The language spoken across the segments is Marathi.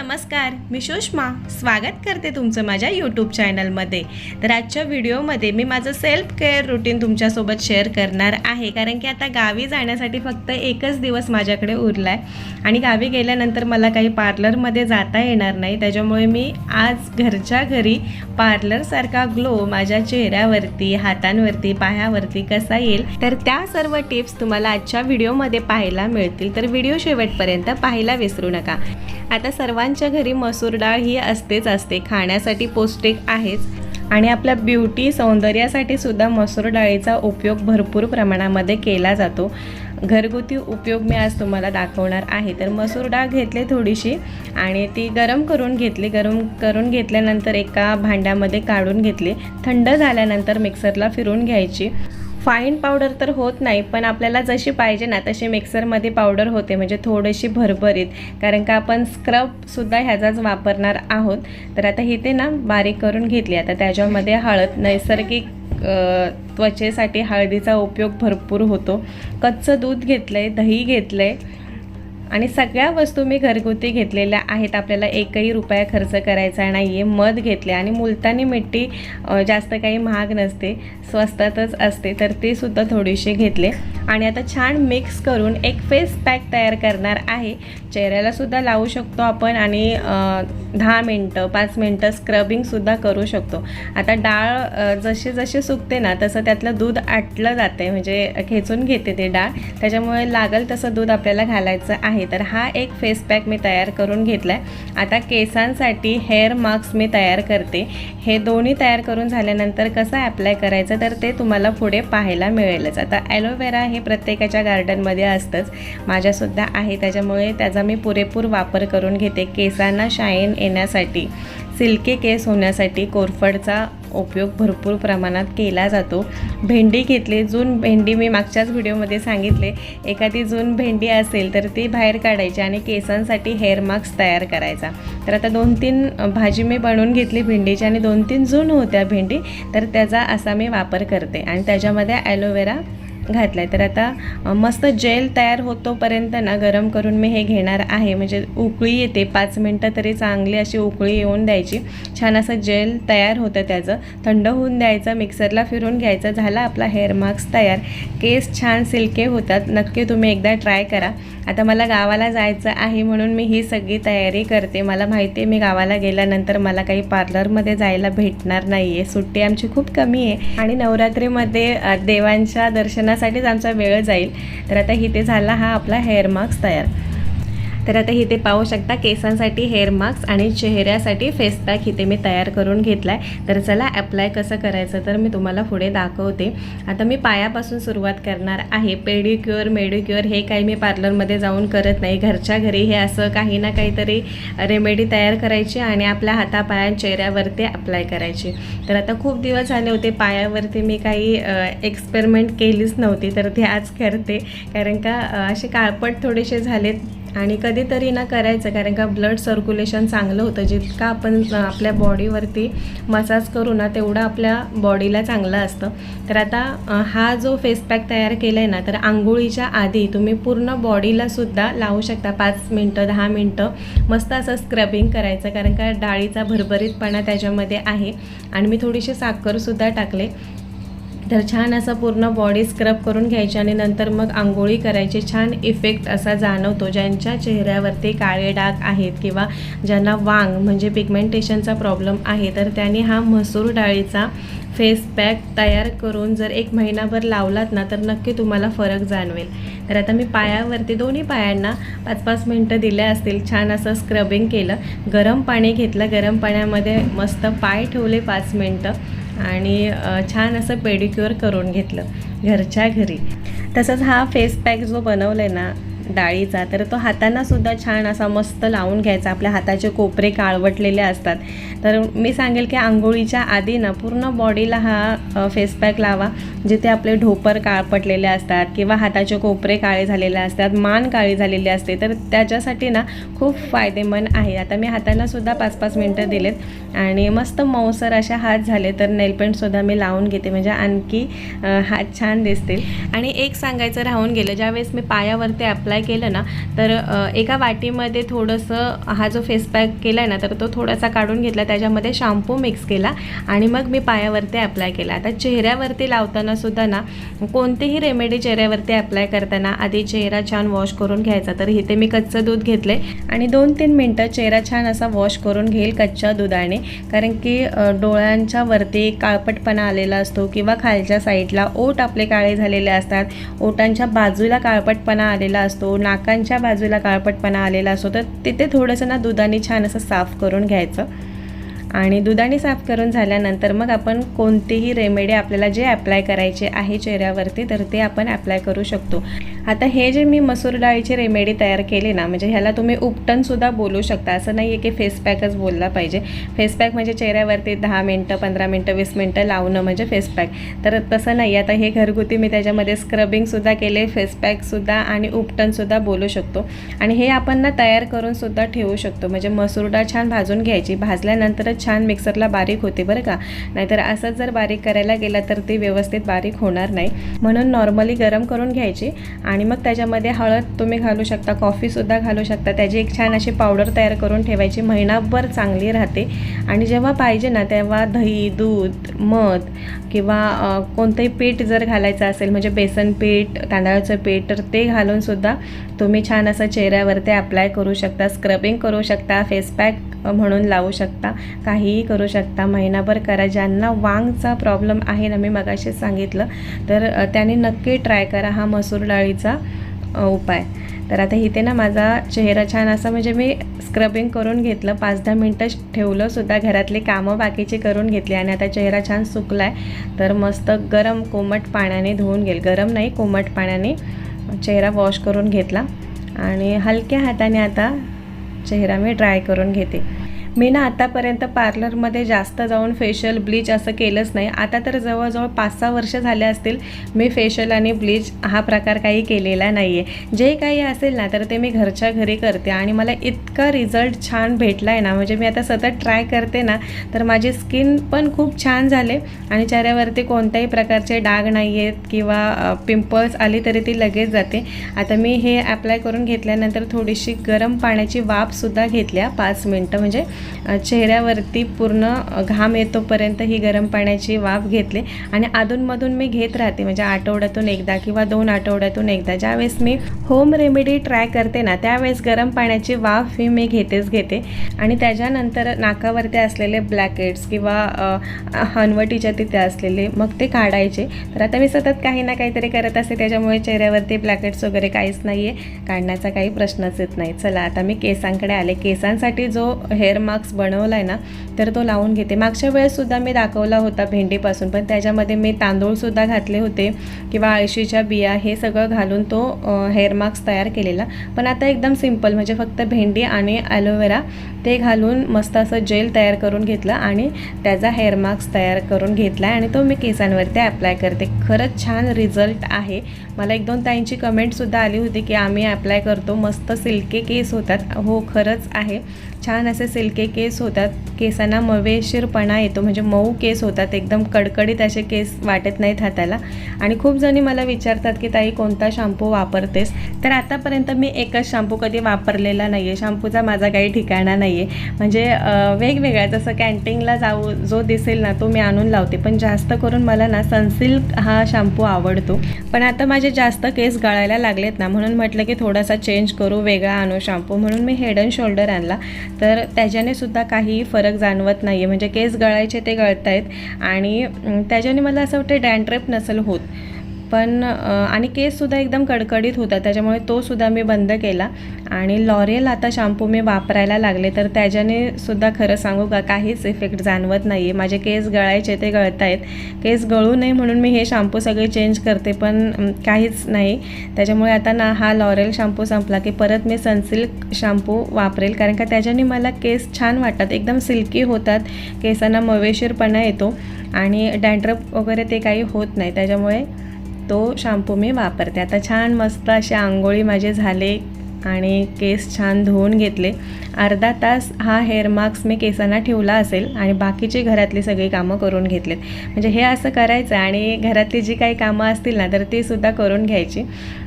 नमस्कार, मी सुषमा स्वागत करते तुमचं माझ्या यूट्यूब चॅनलमध्ये। तर आजच्या व्हिडिओमध्ये मी माझं सेल्फ केअर रूटीन तुमच्यासोबत शेअर करणार आहे, कारण की आता गावी जाण्यासाठी फक्त एकच दिवस माझ्याकडे उरला आहे आणि गावी गेल्यानंतर मला काही पार्लरमध्ये जाता येणार नाही। त्याच्यामुळे मी आज घरच्या घरी पार्लरसारखा ग्लो माझ्या चेहऱ्यावरती, हातांवरती, पायावरती कसा येईल तर त्या सर्व टिप्स तुम्हाला आजच्या व्हिडिओमध्ये पाहायला मिळतील। तर व्हिडिओ शेवटपर्यंत पाहायला विसरू नका। आता सर्वांच्या घरी मसूर डाळ ही असते, खाण्यासाठी पौष्टिक आहेच आणि आपल्या ब्युटी सौंदर्यासाठी सुद्धा मसूर डाळीचा उपयोग भरपूर प्रमाणामध्ये केला जातो। घरगुती उपयोग मी आज तुम्हाला दाखवणार आहे। तर मसूर डाळ घेतली थोडीशी आणि ती गरम करून घेतल्यानंतर एका भांड्यामध्ये काढून घेतली। थंड झाल्यानंतर मिक्सरला फिरवून घ्यायची। फाईन पावडर तर होत नाही, पण आपल्याला जशी पाहिजे ना तशी मिक्सरमध्ये पावडर होते, म्हणजे थोडीशी भरभरीत, कारण का आपण स्क्रबसुद्धा ह्याचाच वापरणार आहोत। तर आता ही ते ना बारीक करून घेतली। आता त्याच्यामध्ये हळद, नैसर्गिक त्वचेसाठी हळदीचा उपयोग भरपूर होतो। कच्चं दूध घेतलं आहे, दही घेतलं आहे आणि सगळ्या वस्तू मी घरगुती घेतलेल्या आहेत। आपल्याला एकही रुपया खर्च करायचा नाही आहे। मध घेतले आणि मुलतानी मिट्टी जास्त काही महाग नसते, स्वस्तातच असते, तर ते सुद्धा थोडीशी घेतले आणि आता छान मिक्स करून एक फेस पॅक तयार करणार आहे। चेहऱ्याला सुद्धा लावू शकतो आपण आणि 10 मिनटं 5 मिनटं स्क्रबिंगसुद्धा करू शकतो। आता डाळ जशी सुकते ना तसं त्यातलं दूध आटलं जाते, म्हणजे खेचून घेते ते डाळ, त्याच्यामुळे लागल तसं दूध आपल्याला घालायचं आहे। तर हा एक फेस पॅक मी तयार करून घेतला आहे। आता केसांसाठी हेअर मास्क मी तयार करते। हे दोन्ही तयार करून झाल्यानंतर कसं ॲप्लाय करायचं तर ते तुम्हाला पुढे पाहायला मिळेलच। आता ॲलोवेरा हे प्रत्येकाच्या गार्डनमध्ये असतंच, माझ्यासुद्धा आहे, त्याच्यामुळे त्याचा मी पुरेपूर वापर करून घेते। केसांना शाईन येण्यासाठी, सिल्की केस होण्यासाठी कोरफडचा उपयोग भरपूर प्रमाणात केला जातो। भेंडी घेतली, जून भेंडी मी मागच्याच व्हिडिओमध्ये सांगितले, एखादी जून भेंडी असेल तर ती बाहेर काढायची आणि केसांसाठी हेअर मास्क तयार करायचा। तर आता 2-3 भाजी मी बनवून घेतली भेंडीची आणि 2-3 जून होत्या भेंडी, तर त्याचा असा मी वापर करते आणि त्याच्यामध्ये ॲलोवेरा घातला आहे। तर आता मस्त जेल तयार होतोपर्यंत ना गरम करून मी हे घेणार आहे, म्हणजे उकळी येते 5 मिनटं तरी चांगली अशी उकळी येऊन द्यायची। छान असं जेल तयार होतं, त्याचं थंड होऊन द्यायचं, मिक्सरला फिरून घ्यायचं, झाला आपला हेअर मास्क तयार। केस छान सिल्की होतात, नक्की तुम्ही एकदा ट्राय करा। आता मला गावाला जायचं आहे म्हणून मी ही सगळी तयारी करते। मला माहिती आहे मी गावाला गेल्यानंतर मला काही पार्लरमध्ये जायला भेटणार नाही आहे, सुट्टी आमची खूप कमी आहे आणि नवरात्रीमध्ये देवांच्या दर्शनासाठीच आमचा वेळ जाईल। तर आता इथे झाला हा आपला हेअर मास्क तयार। तर आता इथे पाहू शकता केसांसाठी हेअर मास्क आणि चेहऱ्यासाठी फेस पॅक इथे मी तयार करून घेतला आहे। तर चला ॲप्लाय कसं करायचं तर मी तुम्हाला पुढे दाखवते। आता मी पायापासून सुरुवात करणार आहे। पेडिक्युअर मेडिक्युअर हे काही मी पार्लरमध्ये जाऊन करत नाही, घरच्या घरी हे असं काही ना काहीतरी रेमेडी तयार करायची आणि आपल्या हातापाया चेहऱ्यावरती अप्लाय करायची। तर आता खूप दिवस झाले होते पायावरती मी काही एक्सपेरिमेंट केलीच नव्हती, तर ते आज करते, कारण का असे काळपट थोडेसे झालेत आणि कधीतरी ना करायचं, कारण का ब्लड सर्क्युलेशन चांगलं होतं। जितका आपण आपल्या बॉडीवरती मसाज करू ना तेवढं आपल्या बॉडीला चांगलं असतं। तर आता हा जो फेस पॅक तयार केला आहे ना, तर आंघोळीच्या आधी तुम्ही पूर्ण बॉडीलासुद्धा लावू शकता। 5 मिनटं 10 मिनटं मस्त असं स्क्रबिंग करायचं, कारण का डाळीचा भरभरीतपणा त्याच्यामध्ये आहे आणि मी थोडीशी साखरसुद्धा टाकले। तर छान असं पूर्ण बॉडी स्क्रब करून घ्यायची आणि नंतर मग आंघोळी करायची। छान इफेक्ट असा जाणवतो। ज्यांच्या चेहऱ्यावरती काळे डाग आहेत किंवा ज्यांना वांग म्हणजे पिगमेंटेशनचा प्रॉब्लेम आहे, तर त्यांनी हा मसूर डाळीचा फेस पॅक तयार करून जर 1 महिनाभर लावलात ना तर नक्की तुम्हाला फरक जाणवेल। तर आता मी पायावरती दोन्ही पायांना 5-5 मिनटं दिल्या असतील, छान असं स्क्रबिंग केलं। गरम पाणी घेतलं, गरम पाण्यामध्ये मस्त पाय ठेवले 5 मिनटं आणि छान असं पेडिक्युअर करून घेतलं घरच्या घरी। तसंच हा फेस पॅक जो बनवला आहे ना डाळीचा, तर तो हातांनासुद्धा छान असा मस्त लावून घ्यायचा। आपल्या हाताचे कोपरे काळवटलेले असतात, तर मी सांगेल की आंघोळीच्या आधी ना पूर्ण बॉडीला हा फेस पॅक लावा जिथे आपले ढोपर काळपटलेले असतात किंवा हाताचे कोपरे काळे झालेले असतात, मान काळी झालेली असते, तर त्याच्यासाठी ना खूप फायदेमंद आहे. आता मी हातांना सुद्धा 5-5 मिनटं दिलेत आणि मस्त मऊसर अशा हात झाले. तर नेलपेंटसुद्धा मी लावून घेते म्हणजे आणखी हात छान दिसतील. आणि एक सांगायचं राहून गेलं, ज्यावेळेस मी पायावरती अप्लाय केलं ना तर एका वाटीमध्ये थोडंसं हा जो फेस पॅक केला आहे ना तर तो थोडासा काढून घेतला, त्याच्यामध्ये शॅम्पू मिक्स केला आणि मग मी पायावरती अप्लाय केला. आता चेहऱ्यावरती लावताना सुद्धा ना कोणतेही रेमेडी चेहऱ्यावरती अप्लाय करताना आधी चेहरा छान वॉश करून घ्यायचा. तर इथे मी कच्चं दूध घेतले आणि 2-3 मिनटं चेहरा छान असा वॉश करून घेईल कच्च्या दुधाने, कारण की डोळ्यांच्या वरती काळपटपणा आलेला असतो किंवा खालच्या साईडला ओठ आपले काळे झालेले असतात, ओठांच्या बाजूला काळपटपणा आलेला असतो, नाकांच्या बाजूला काळपटपणा आलेला असतो. तर तिथे थोडंसं ना दुधाने छान असं साफ करून घ्यायचं आणि दुधाने साफ करून झाल्यानंतर मग आपण कोणतीही रेमेडी आपल्याला जे अप्लाय करायचे आहे चेहऱ्यावरती तर ते आपण अप्लाय करू शकतो. आता हे जे मी मसूर डाळीची रेमेडी तयार केली ना, म्हणजे ह्याला तुम्ही उपटनसुद्धा बोलू शकता, असं नाही आहे की फेस पॅकच बोलला पाहिजे. फेस पॅक म्हणजे चेहऱ्यावरती 10 मिनटं 15 मिनटं 20 मिनटं लावणं म्हणजे फेस पॅक, तर तसं नाही. आता हे घरगुती मी त्याच्यामध्ये स्क्रबिंगसुद्धा केले, फेस पॅकसुद्धा आणि उपटनसुद्धा बोलू शकतो. आणि हे आपण ना तयार करूनसुद्धा ठेवू शकतो. म्हणजे मसूर डाळ छान भाजून घ्यायची, भाजल्यानंतरच छान मिक्सरला बारीक होते बरं का, नाहीतर असंच जर बारीक करायला गेला तर ती व्यवस्थित बारीक होणार नाही. म्हणून नॉर्मली गरम करून घ्यायची आणि मग त्याच्यामध्ये हळद तुम्ही घालू शकता, कॉफीसुद्धा घालू शकता. त्याची एक छान अशी पावडर तयार करून ठेवायची, महिनाभर चांगली राहते. आणि जेव्हा पाहिजे ना तेव्हा दही, दूध, मध किंवा कोणतंही पीठ जर घालायचं असेल म्हणजे बेसन पीठ, तांदळाचं पीठ, तर ते घालूनसुद्धा तुम्ही छान असं चेहऱ्यावरती अप्लाय करू शकता, स्क्रबिंग करू शकता, फेस पॅक म्हणून लावू शकता, काहीही करू शकता. महिनाभर करा. ज्यांना वांगचा प्रॉब्लेम आहे ना, मी मगाशीच सांगितलं, तर त्याने नक्की ट्राय करा हा मसूर डाळीचा उपाय. तर आता इथे ना माझा चेहरा छान असा म्हणजे मी स्क्रबिंग करून घेतलं, 5-10 मिनटं ठेवलं सुद्धा, घरातले कामं बाकीचे करून घेतली आणि आता चेहरा छान सुकला आहे. तर मस्त गरम कोमट पाण्याने धुवून घेईल, गरम नाही कोमट पाण्याने चेहरा वॉश करून घेतला आणि हलक्या हाताने आता चेहरा मी ड्राय करून घेते. मी ना आतापर्यंत पार्लरमध्ये जास्त जाऊन फेशियल ब्लीच असं केलंच नाही. आता तर जवळजवळ 5-6 वर्ष झाले असतील मी फेशियल आणि ब्लीच हा प्रकार काही केलेला नाही आहे. जे काही असेल ना तर ते मी घरच्या घरी करते आणि मला इतका रिझल्ट छान भेटला आहे ना, म्हणजे मी आता सतत ट्राय करते ना तर माझी स्किन पण खूप छान झाले आणि चेहऱ्यावरती कोणत्याही प्रकारचे डाग नाही आहेत किंवा पिंपल्स आली तरी ती लगेच जाते. आता मी हे अप्लाय करून घेतल्यानंतर थोडीशी गरम पाण्याची वाफसुद्धा घेतल्या 5 मिनटं, म्हणजे चेहऱ्यावरती पूर्ण घाम येतोपर्यंत ही गरम पाण्याची वाफ घेतली आणि अधूनमधून मी घेत राहते, म्हणजे आठवड्यातून एकदा किंवा 2 आठवड्यातून एकदा. ज्यावेळेस मी होम रेमेडी ट्राय करते ना त्यावेळेस गरम पाण्याची वाफ ही मी घेते आणि त्याच्यानंतर नाकावरती असलेले ब्लॅकेट्स किंवा हनवटीच्या तिथे असलेले मग ते काढायचे. तर आता मी सतत काही ना काहीतरी करत असते, त्याच्यामुळे चेहऱ्यावरती ब्लॅकेट्स वगैरे काहीच नाही आहे, काढण्याचा काही प्रश्नच येत नाही. चला आता मी केसांकडे आले. केसांसाठी जो हेअर मास्क बनवला आहे ना तर तो लावून घेते. मागच्या वेळेससुद्धा मी दाखवला होता भेंडीपासून, पण त्याच्यामध्ये मी तांदूळसुद्धा घातले होते किंवा अळशीच्या बिया, हे सगळं घालून तो हेअर मास्क तयार केलेला. पण आता एकदम सिंपल, म्हणजे फक्त भेंडी आणि ॲलोवेरा ते घालून मस्त असं जेल तयार करून घेतलं आणि त्याचा हेअर मास्क तयार करून घेतला आणि तो मी केसांवरती अप्लाय करते. खरंच छान रिझल्ट आहे. मला 1-2 ताईंची कमेंटसुद्धा आली होती की आम्ही अप्लाय करतो, मस्त सिल्की केस होतात. हो खरंच आहे, छान असे सिल्की केस होतात, केसांना मवेशीरपणा येतो, म्हणजे मऊ केस होतात, एकदम कडकडीत असे केस वाटत नाहीत हाताला. आणि खूप जणी मला विचारतात की ताई कोणता शॅम्पू वापरतेस, तर आतापर्यंत मी एकच शॅम्पू कधी वापरलेला नाही आहे. शॅम्पूचा माझा काही ठिकाणा नाही आहे, म्हणजे वेगवेगळ्या जसं कॅन्टीनला जो दिसेल ना तो मी आणून लावते. पण जास्त करून मला ना सनसिल्क हा शॅम्पू आवडतो. पण आता माझे जास्त केस गळायला लागलेत ना, म्हणून म्हटलं की थोडासा चेंज करू, वेगळा आणू शॅम्पू, म्हणून मी हेड अँड शोल्डर आणला. तर त्याच्याने सुद्धा काही फरक जाणवत नाही आहे, म्हणजे केस गळायचे ते गळत आहेत आणि त्याच्याने मला असं वाटतं डॅन्ड्रफ नसेल होत. पण आणि केससुद्धा एकदम कडकडीत होता, त्याच्यामुळे तोसुद्धा मी बंद केला. आणि लॉरियल आता शॅम्पू मी वापरायला लागले, तर त्याच्याने सुद्धा खरं सांगू का काहीच इफेक्ट जाणवत नाही आहे. माझे केस गळायचे ते गळत आहेत, केस गळू नये म्हणून मी हे शॅम्पू सगळे चेंज करते, पण काहीच नाही. त्याच्यामुळे आता ना हा लॉरियल शॅम्पू संपला की परत मी सनसिल्क शॅम्पू वापरेल, कारण का त्याच्याने मला केस छान वाटतात, एकदम सिल्की होतात, केसांना मवेशीरपणा येतो आणि डॅन्ड्रफ वगैरे ते काही होत नाही. त्याच्यामुळे तो शॅम्पू मी वापरते. आता छान मस्त असे आंघोळी माझे झाले आणि केस छान धुवून घेतले. अर्धा तास हा हेअर मास्क मी केसांना ठेवला असेल आणि बाकीची घरातली सगळी कामं करून घेतलेत. म्हणजे हे असं करायचं आणि घरातली जी काही कामं असतील ना तर ती सुद्धा करून घ्यायची,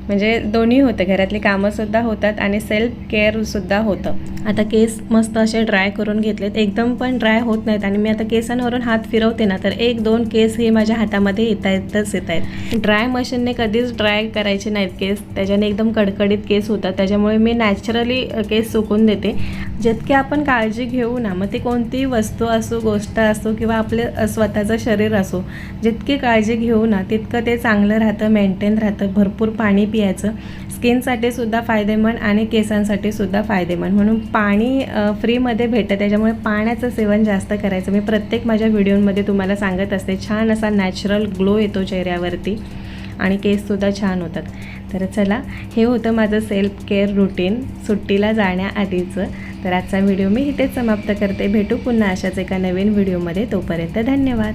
म्हणजे दोन्ही होतं, घरातली कामंसुद्धा होतात आणि सेल्फ केअरसुद्धा होतं. आता केस मस्त असे ड्राय करून घेतलेत, एकदम पण ड्राय होत नाहीत आणि मी आता केसांवरून हात फिरवते ना तर 1-2 केस हे माझ्या हातामध्ये येत आहेत. ड्राय मशीनने कधीच ड्राय करायचे नाहीत केस, त्याच्याने एकदम कडकडीत केस होतात. त्याच्यामुळे मी नॅचरली केस सुकून देते. जितके आपण काळजी घेऊ ना, मग ती कोणतीही वस्तू असो, गोष्ट असो किंवा आपले स्वतःचं शरीर असो, जितकी काळजी घेऊ ना तितकं ते चांगलं राहतं, मेंटेन राहतं. भरपूर पाणी पियाचं, स्किनसाठी सुद्धा फायदेमंद आणि केसांसाठी सुद्धा फायदेमंद. म्हणून पाणी फ्रीमध्ये भेटतं, त्याच्यामुळे पाण्याचं सेवन जास्त करायचं. मी प्रत्येक माझ्या व्हिडिओमध्ये तुम्हाला सांगत असते, छान असा नॅचरल ग्लो येतो चेहऱ्यावरती आणि केससुद्धा छान होतात. तर चला, हे होतं माझं सेल्फ केअर रुटीन सुट्टीला जाण्याआधीचं. तर आजचा व्हिडिओ मी इथेच समाप्त करते. भेटू पुन्हा अशाच एका नवीन व्हिडिओमध्ये. तोपर्यंत धन्यवाद.